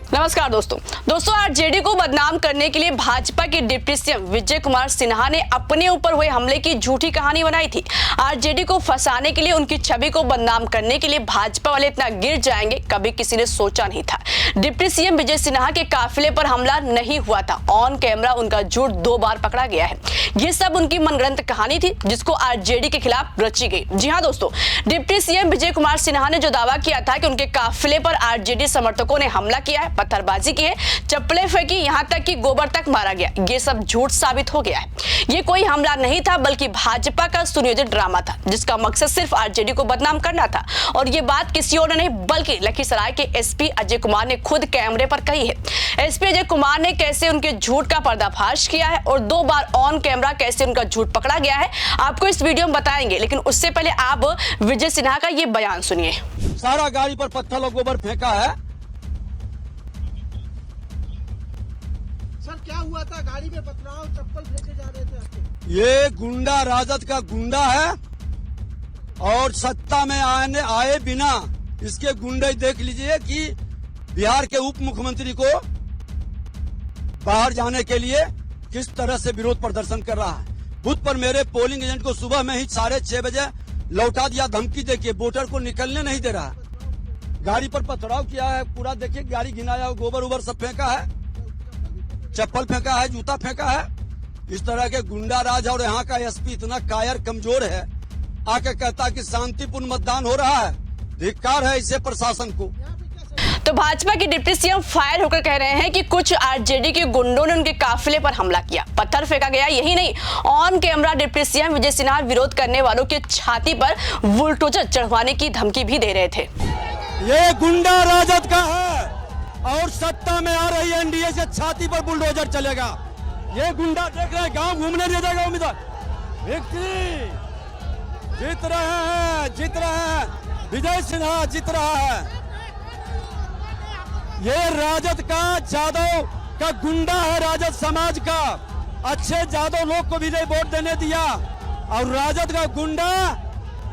नमस्कार दोस्तों आरजेडी को बदनाम करने के लिए भाजपा के डिप्टी सीएम विजय कुमार सिन्हा ने अपने ऊपर हुए हमले की झूठी कहानी बनाई थी। आरजेडी को फंसाने के लिए, उनकी छवि को बदनाम करने के लिए भाजपा वाले इतना गिर जाएंगे कभी किसी ने सोचा नहीं था। डिप्टी सीएम विजय सिन्हा के काफिले पर हमला नहीं हुआ था, ऑन कैमरा उनका झूठ 2 बार पकड़ा गया है। ये सब उनकी मनगढ़ंत कहानी थी जिसको आरजेडी के खिलाफ रची गई। जी हाँ दोस्तों, डिप्टी सीएम विजय कुमार सिन्हा ने जो दावा किया था कि उनके काफिले पर आरजेडी समर्थकों ने हमला किया है, पत्थरबाजी की है, चप्पलें फेंकी, यहां तक कि गोबर तक मारा गया, ये सब झूठ साबित हो गया है। ये कोई हमला नहीं था बल्कि भाजपा का सुनियोजित ड्रामा था जिसका मकसद सिर्फ आरजेडी को बदनाम करना था। और ये बात किसी और ने नहीं बल्कि लखीसराय के एसपी अजय कुमार ने खुद कैमरे पर कही है। एसपी अजय कुमार ने कैसे उनके झूठ का पर्दाफाश किया है और 2 बार ऑन कैमरा कैसे उनका झूठ पकड़ा गया है, आपको इस वीडियो में बताएंगे। लेकिन उससे पहले आप विजय सिन्हा का ये बयान सुनिए। सारा गाड़ी पर पत्थर और गोबर फेंका है। सर क्या हुआ था? गाड़ी में पथराव, चप्पल फेंके जा रहे थे आपके। ये गुंडा राजद का गुंडा है और सत्ता में आए बिना इसके गुंडे देख लीजिए कि बिहार के उप मुख्यमंत्री को बाहर जाने के लिए किस तरह से विरोध प्रदर्शन कर रहा है। बूथ पर मेरे पोलिंग एजेंट को सुबह में ही 6:30 बजे लौटा दिया, धमकी देके वोटर को निकलने नहीं दे रहा। गाड़ी पर पथराव किया है, पूरा देखिए गाड़ी घिनाया, गोबर उबर सब फेंका है, चप्पल फेंका है, जूता फेंका है। इस तरह के गुंडा राज और यहाँ का एसपी इतना कायर कमजोर है, आके कहता कि शांतिपूर्ण मतदान हो रहा है। धिक्कार है इसे प्रशासन को। तो भाजपा के डिप्टी सीएम फायर होकर कह रहे हैं कि कुछ आरजेडी के गुंडों ने उनके काफिले पर हमला किया, पत्थर फेंका गया। यही नहीं, on camera deputy CM Vijay Sinha विरोध करने वालों की छाती पर बुलडोजर चढ़वाने की धमकी भी दे रहे थे। ये गुंडा राजद का है और सत्ता में आ रही एनडीए से छाती पर बुलडोजर चलेगा। ये गुंडा देख रहे हैं, गांव घूमने नहीं जाएगा उम्मीदवार। विक्ट्री जीत रहे हैं, विजय सिन्हा जीत रहा है। ये राजद का, जादव का गुंडा है, राजद समाज का। अच्छे जादव लोग को विजय वोट देने दिया और राजद का गुंडा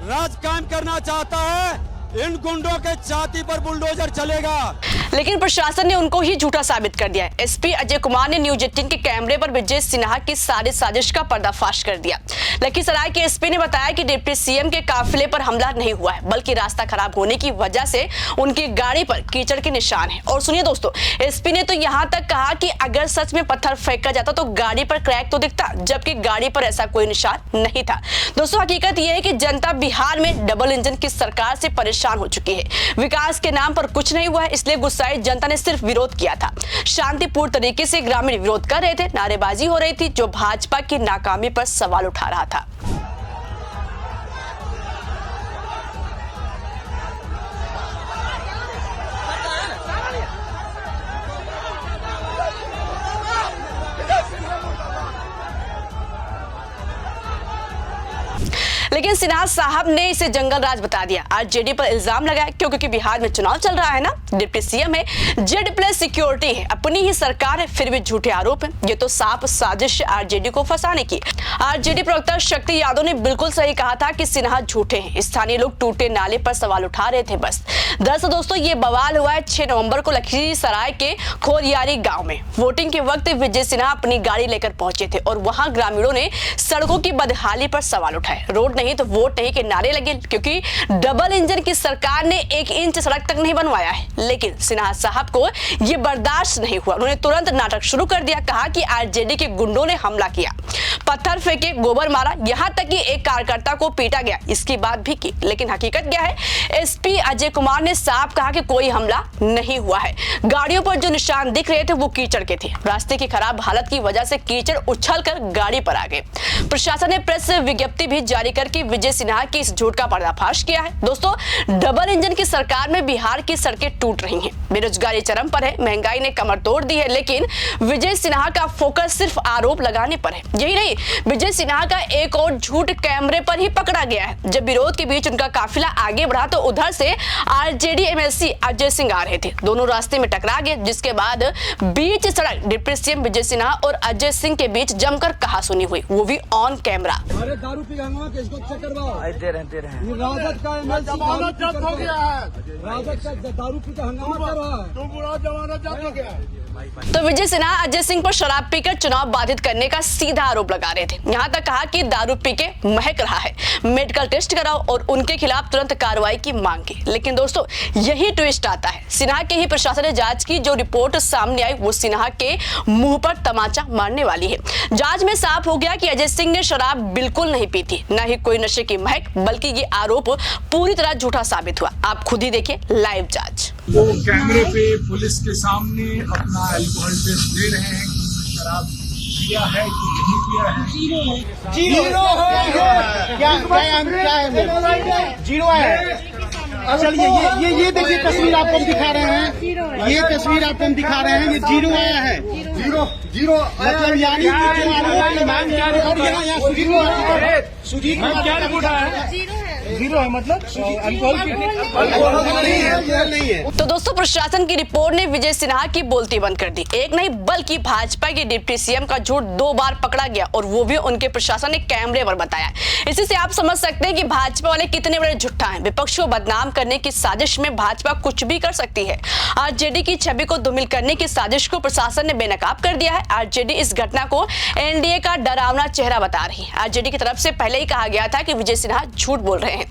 राज कायम करना चाहता है। इन गुंडों के छाती पर बुलडोजर चलेगा। लेकिन प्रशासन ने उनको ही झूठा साबित कर दिया। एसपी अजय कुमार ने न्यूज 18 के कैमरे पर विजय सिन्हा की सारी साजिश का पर्दाफाश कर दिया। लखीसराय के एसपी ने बताया कि डिप्टी सीएम के काफिले पर हमला नहीं हुआ है बल्कि रास्ता खराब होने की वजह से उनकी गाड़ी पर कीचड़ के निशान है। और सुनिए दोस्तों, एसपी ने तो यहाँ तक कहा कि अगर सच में पत्थर फेंका जाता तो गाड़ी पर क्रैक तो दिखता, जबकि गाड़ी पर ऐसा कोई निशान नहीं था। दोस्तों हकीकत यह है कि जनता बिहार में डबल इंजन की सरकार से परेशान हो चुकी है। विकास के नाम पर कुछ नहीं हुआ है, इसलिए गुस्साई जनता ने सिर्फ विरोध किया था। शांतिपूर्ण तरीके से ग्रामीण विरोध कर रहे थे, नारेबाजी हो रही थी जो भाजपा की नाकामी पर सवाल उठा रहा था। लेकिन सिन्हा साहब ने इसे जंगल राज बता दिया। आरजेडी पर इल्जाम लगाया क्योंकि बिहार में चुनाव चल रहा है ना, डिप्टी सीएम है, जेड+ सिक्योरिटी है, अपनी ही सरकार है, फिर भी झूठे आरोप है। ये तो साफ साजिश आरजेडी को फंसाने की। आरजेडी प्रवक्ता शक्ति यादव ने बिल्कुल सही कहा था कि सिन्हा झूठे हैं। स्थानीय लोग टूटे नाले पर सवाल उठा रहे थे बस। दरअसल दोस्तों ये बवाल हुआ है 6 नवंबर को लखीसराय के खोरियारी गाँव में। वोटिंग के वक्त विजय सिन्हा अपनी गाड़ी लेकर पहुंचे थे और वहां ग्रामीणों ने सड़कों की बदहाली पर सवाल उठाए। रोड नहीं तो वोट नहीं के नारे लगे क्योंकि डबल इंजन की सरकार ने 1 इंच सड़क तक नहीं बनवाया है। लेकिन सिन्हा साहब को यह बर्दाश्त नहीं हुआ, उन्होंने तुरंत नाटक शुरू कर दिया। कहा कि आरजेडी के गुंडों ने हमला किया, पत्थर फेंके, गोबर मारा, यहां तक कि एक कार्यकर्ता को पीटा गया, इसकी बात भी की। लेकिन हकीकत क्या है, एसपी अजय कुमार ने साफ कहा कि कोई हमला नहीं हुआ है। गाड़ियों पर जो निशान दिख रहे थे वो कीचड़ के थे। रास्ते की खराब हालत की वजह से कीचड़ उछलकर गाड़ी पर आ गए। प्रशासन ने प्रेस विज्ञप्ति भी जारी करके विजय सिन्हा की इस झूठ का पर्दाफाश किया है। दोस्तों डबल इंजन की सरकार में बिहार की सड़कें टूट रही हैं, बेरोजगारी चरम पर है, महंगाई ने कमर तोड़ दी है। लेकिन विजय सिन्हा का फोकस सिर्फ आरोप लगाने पर है। यही नहीं, विजय सिन्हा का एक और झूठ कैमरे पर ही पकड़ा गया है। जब विरोध के बीच उनका काफिला आगे बढ़ा तो उधर से आरजेडी एमएलसी अजय सिंह आ रहे थे। दोनों रास्ते में टकरा गए, जिसके बाद बीच सड़क डिप्टी सीएम विजय सिन्हा और अजय सिंह के बीच जमकर कहासुनी हुई, वो भी ऑन कैमरा। अरे दारू पी गंगा, किसको से करवाओ। दे रहे हैं। ये राजद का एमएलसी जमानत जब्त हो गया है। राजद का दारू पी का हंगामा कर रहा है। तुम बुरा जमानत जब्त हो गया है। तो विजय सिन्हा अजय सिंह पर शराब पीकर चुनाव बाधित करने का सीधा आरोप लगा रहे थे। यहां तक कहा कि दारू पी के महक रहा है, मेडिकल टेस्ट कराओ और उनके खिलाफ तुरंत कार्रवाई की मांग की। लेकिन दोस्तों यही ट्विस्ट आता है, सिन्हा के ही प्रशासन ने जांच की जो रिपोर्ट सामने आई वो सिन्हा के मुंह पर तमाचा मारने वाली है। जांच में साफ हो गया कि अजय सिंह ने शराब बिल्कुल नहीं पी थी, न ही कोई नशे की महक, बल्कि ये आरोप पूरी तरह झूठा साबित हुआ। आप खुद ही देखिए लाइव जांच। वो कैमरे पे पुलिस के सामने अपना अल्कोहल टेस्ट दे रहे हैं कि उसने शराब पिया है कि नहीं पिया है। जीरो है। क्या जीरो है। चलिए ये देखिए तस्वीर आपको हम दिखा रहे हैं। ये तस्वीर आपको हम दिखा रहे हैं। ये जीरो आया है। जीरो मतलब यानी कि जो आरोप और यहाँ सुजीत क्या रिपोर्ट आया है? जीरो है मतलब अल्कोहल नहीं है। तो दोस्तों प्रशासन की रिपोर्ट ने विजय सिन्हा की बोलती बंद कर दी। एक नहीं बल्कि भाजपा के डिप्टी सीएम का झूठ 2 बार पकड़ा गया और वो भी उनके प्रशासन ने कैमरे पर बताया। इसी से आप समझ सकते हैं कि भाजपा वाले कितने बड़े झूठा हैं। विपक्ष को बदनाम करने की साजिश में भाजपा कुछ भी कर सकती है। आरजेडी की छवि को धूमिल करने की साजिश को प्रशासन ने बेनकाब कर दिया है। आरजेडी इस घटना को एनडीए का डरावना चेहरा बता रही है। आरजेडी की तरफ से पहले ही कहा गया था कि विजय सिन्हा झूठ बोल रहे हैं।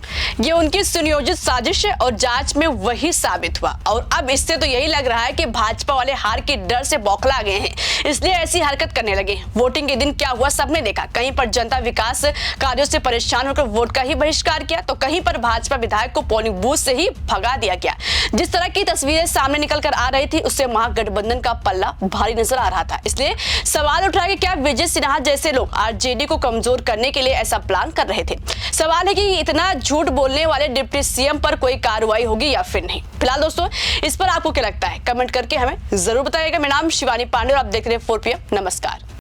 ये उनकी सुनियोजित साजिश है और जांच में वही साबित हुआ। और अब इससे तो यही लग रहा है कि भाजपा वाले हार के डर से बौखला गए हैं, इसलिए ऐसी हरकत करने लगे। वोटिंग के दिन क्या हुआ सबने देखा। कहीं पर जनता विकास कार्यों से परेशान होकर वोट का ही बहिष्कार किया, तो कहीं पर भाजपा विधायक को पोलिंग बूथ से ही भगा दिया गया। जिस तरह की तस्वीरें सामने निकल कर आ रही थी उससे महागठबंधन का पल्ला भारी नजर आ रहा था। इसलिए सवाल उठा कि क्या विजय सिन्हा जैसे लोग आरजेडी को कमजोर करने के लिए ऐसा प्लान कर रहे थे। सवाल है कि इतना झूठ बोलने वाले डिप्टी सीएम पर कोई कार्रवाई होगी या फिर नहीं। फिलहाल दोस्तों इस पर आपको क्या लगता है कमेंट करके हमें जरूर बताइएगा। मेरा नाम शिवानी पांडे और आप देख रहे हैं 4PM। नमस्कार।